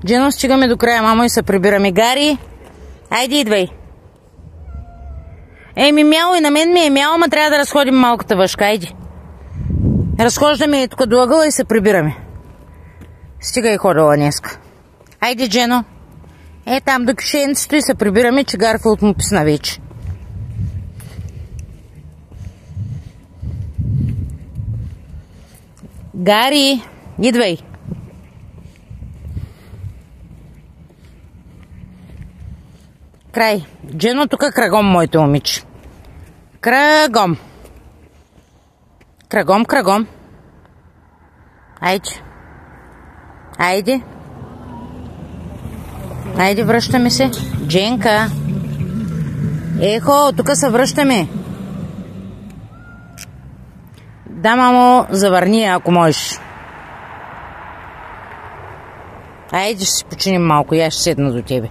Джено, стигаме до края, мамо, и се прибираме. Гари, айде идвай. Еми, мяу, и на мен ми е мяу, ама трябва да разходим малката въшка, айде. Разхождаме тук до ъгъла и се прибираме. Стига и ходила днеска. Айде, Джено. Там до кишенцето и се прибираме, че Гарфилд му писна вече. Гари, идвай. Край. Джено, тук кръгом, моите момиче. Кръгом. Кръгом, кръгом. Айде. Айде. Айде, връщаме се. Дженка. Ехо, тук се връщаме. Да, мамо, завърни, ако можеш. Айде, ще си починим малко и аз ще седна до тебе.